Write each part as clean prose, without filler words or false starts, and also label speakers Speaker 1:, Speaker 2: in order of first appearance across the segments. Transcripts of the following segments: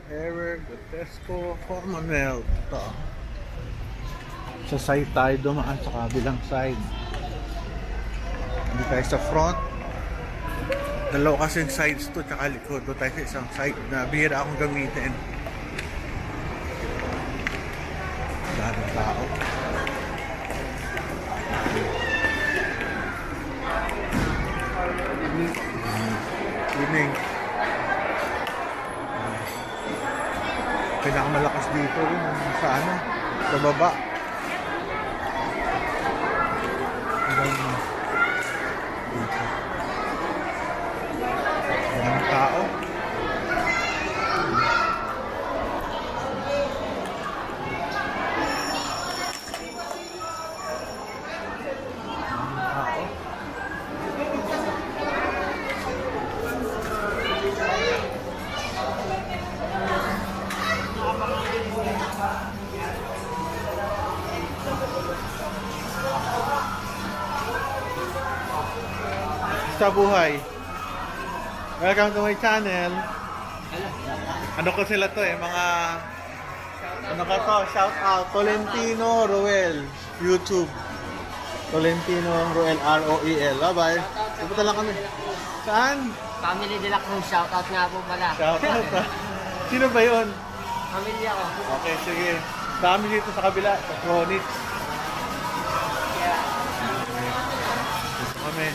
Speaker 1: Ever Gotesco Commonwealth. Ito. Sa side tayo dumaan, sa kabilang side. Hindi tayo sa front. Dalawa kasing sides to, tsaka likod. Doon tayo sa isang side na bihira akong gamitin. Daming tao. Evening. Pinakamalakas dito rin sa ano, sa baba. Ang tao. Sa buhay. Welcome to my channel. Ano ko sila to mga ano ka to? Shout out Tolentino Roel YouTube. Tolentino Roel R-O-E-L. Bye. Pupunta lang kami. Saan?
Speaker 2: Family nila kung shout out nga po pala.
Speaker 1: Shout out. Sino ba 'yon?
Speaker 2: Pamilya ko.
Speaker 1: Okay, sige. Dami dito sa kabila, sa Chronic. Dito kami.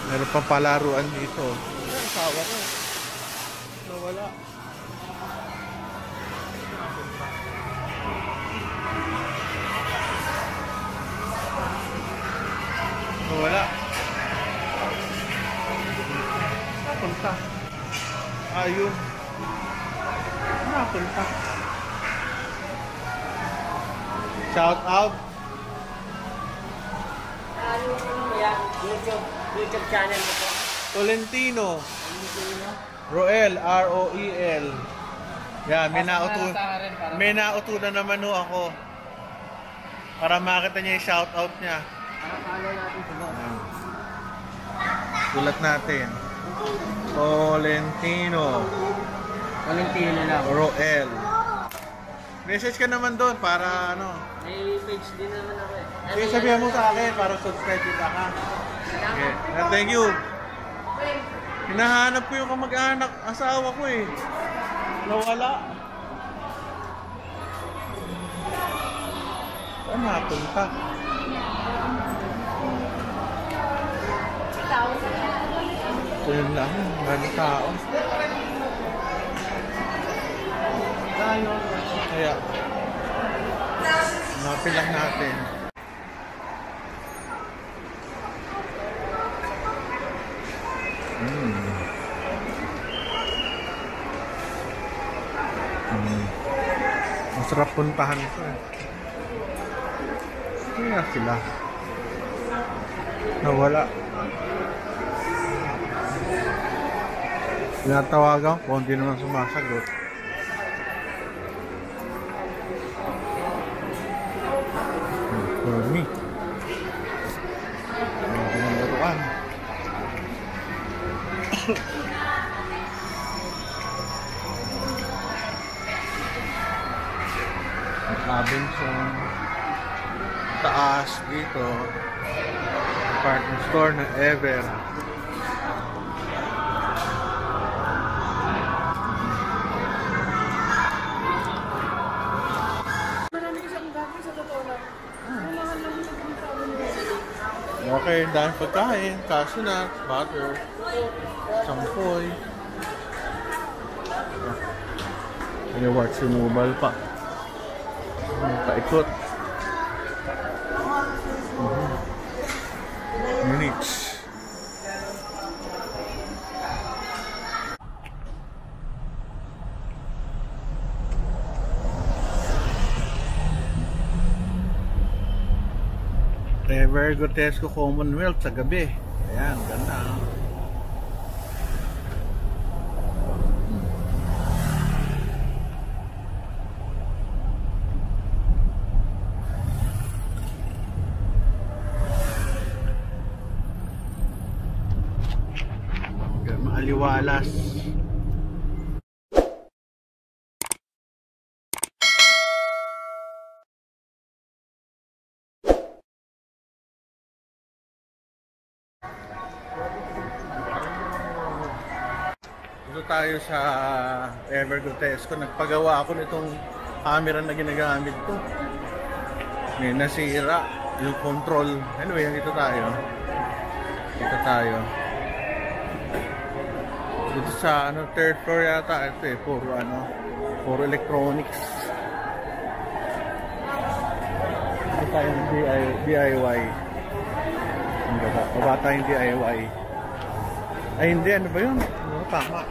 Speaker 1: Meron pang palaruan dito. Ay, asawa ko. Nawala. Nawala. Napunta. Ayun. Napunta. Shout out.
Speaker 2: YouTube channel mo po.
Speaker 1: Tolentino Roel R-O-E-L. Yeah, may nauto na naman ho ako. Para makita niya yung shout out niya.
Speaker 2: Follow natin sa baba.
Speaker 1: Sulat natin. Tolentino
Speaker 2: lang.
Speaker 1: Roel. Message ka naman doon para ano.
Speaker 2: May page din naman ako eh.
Speaker 1: Sige, sabihan mo sa akin para subscribe kita ka. Okay. Thank you. Hinahanap ko yung kamag-anak, asawa ko eh. Nawala. Saan napunta? So yun lang, maraming tao. Kaya, hanapin lang natin. Masarap puntahan ito eh. Kaya sila nawala. Tinatawagan ko, hindi naman sumasagot. For me. Pinagdaruan. Robinson. Taas dito. Department store ng Ever. Okay, dahil pagkain, cashew nuts, butter, sampoy. Rewards removal pa. Paikot. Minutes. Ever Gotesco Commonwealth sa gabi. Ayan, ganda. Maaliwalas. Ito tayo sa Evergrotesco. Nagpagawa ako nitong camera na ginagamit ko. May nasira yung control. Anyway, dito tayo. Dito tayo. Dito sa third floor yata. Ito eh, puro electronics. Dito tayong DIY. Ang gaba. Baba tayong DIY. Ay hindi, ano ba yun? Ano, tama.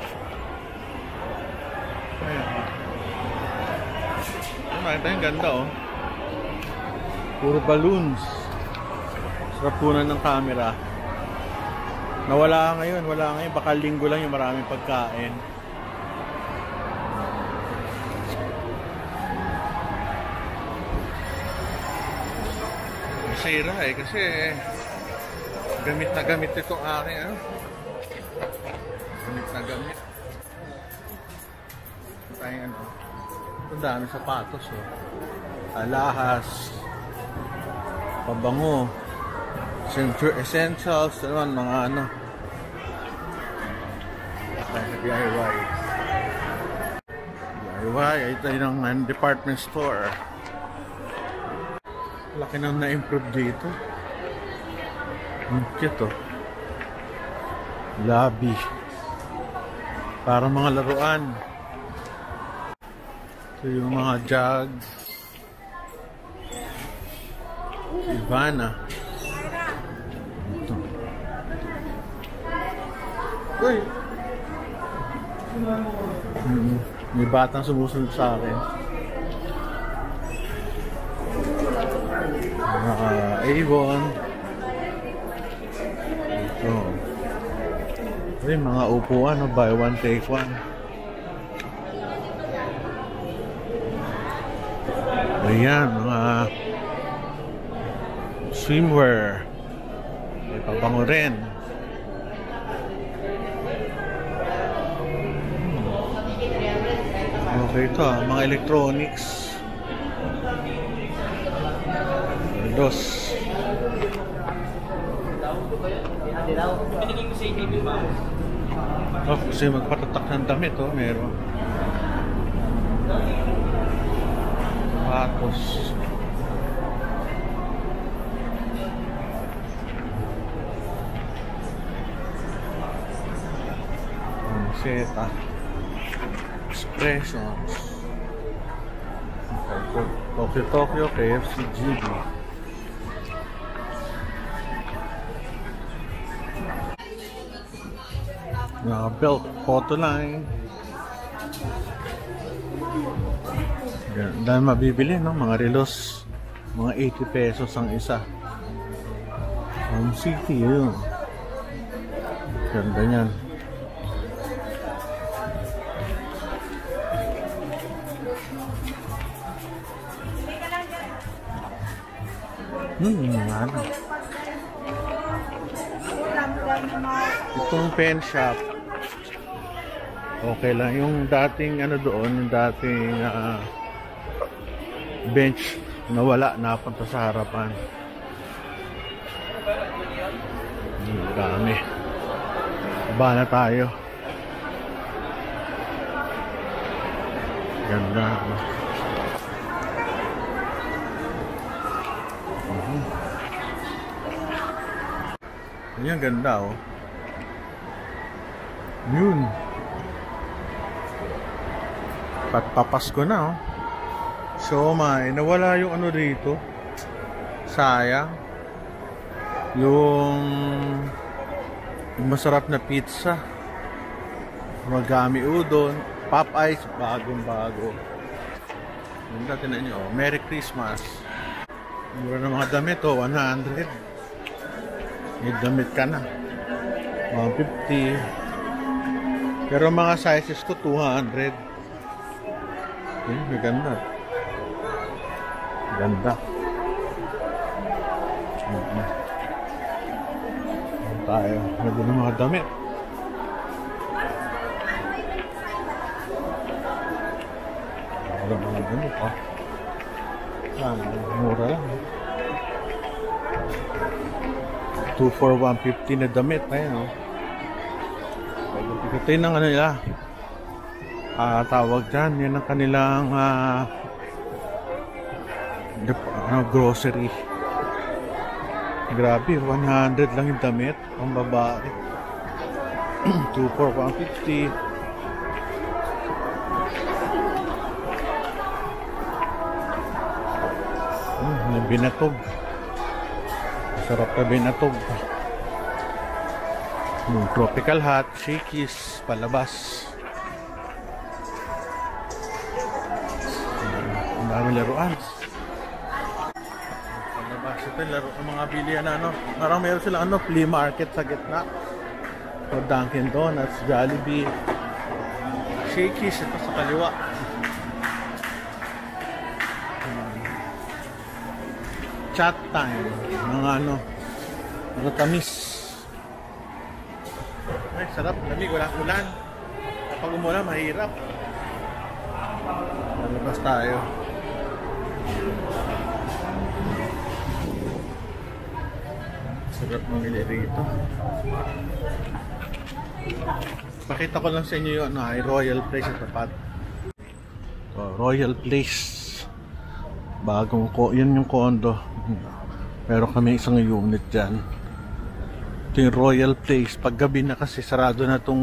Speaker 1: Ayan. Makita yung ganda oh. Puro balloons. Sarap punan ng camera. Nawala ngayon, wala ngayon. Baka linggo lang yung maraming pagkain. Masira eh, kasi gamit na gamit itong aking ano. Gamit na gamit. Tayong ano. Ito dami sapatos oh. Alahas. Pabango. Essentials. Naman mga ano. Tayo sa DIY. DIY. Ito yung department store. Laki nang na-improve dito. Ang cute oh. Lobby. Para mga laruan. Ito yung mga jugs. Ivana. Ito. Uy! May batang sumusunod sa akin. Mga Avon. Ito. Ay, mga upuan, no? Buy one, take one. Ayan, mga swimwear. May pabango rin. Okay ito, mga electronics. Dos.
Speaker 2: Pinigay ko sa inyo, di ba?
Speaker 1: Oh, kasi magpatatak ng damit, oh, meron. Patos. Seta. Expressions. Tokyo, KFC, GB. Belt, photo line. Dahil mabibili, no? Mga relos. Mga 80 pesos ang isa. Home City, yun. Ganda yan. Ano? Itong pen shop. Okay lang. Yung dating ano doon, yung dating bench nawala, napunta sa harapan. Dami. Baba na tayo. Ganda. Ayan, ganda oh. Yun. Papasko na oh. So nawala yung ano dito. Sayang. Yung masarap na pizza. Magami udon. Popeyes, bagong bago. Ganda, tinan nyo oh. Merry Christmas. Mura ng mga damit oh, 100. May damit ka na 150. Pero mga sizes ko 200. May ganda. Ganda. Tayo nagano ng mga damit. Wala mga damit ha. Mura lang 2 for 150 na damit. Ayan o. Ito yun ang ano nila. Tawag dyan. Yan ang kanilang grocery. Grabe, 100 lang yung damit. Ang babae. 2 for 150. May binatog. Sarap na binatog. Tropical hot, shakies, palabas. Ang dami laruan. Palabas. Ito yung laro ng mga bilihan na ano. Parang meron silang ano, flea market sa gitna. So, Dunkin Donuts, Jollibee. Shakies, ito sa kaliwa. Chat time. Mga ano, mga tamis. Ay, sarap. Lamig, walang ulan. Kapag umulan, mahirap. Lalabas tayo. Sarap mamili rito. Pakita ko lang sa inyo yung ay Royal Place sa tapat. Royal Place. Bagong yun yung condo. Pero kami isang unit dyan. Ito yung Royal Place. Pag gabi na kasi sarado na to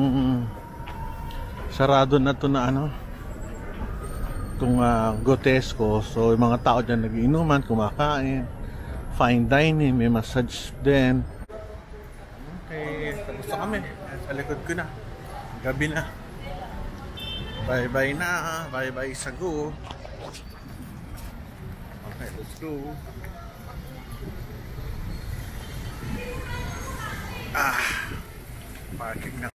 Speaker 1: na ano, itong Gotesco. So yung mga tao dyan nag-iinuman, kumakain, fine dining, may massage din. Okay, tapos na kami. Sa likod ko na. Gabi na. Bye bye na. Bye bye Sagu. Okay, let's go. Parking na.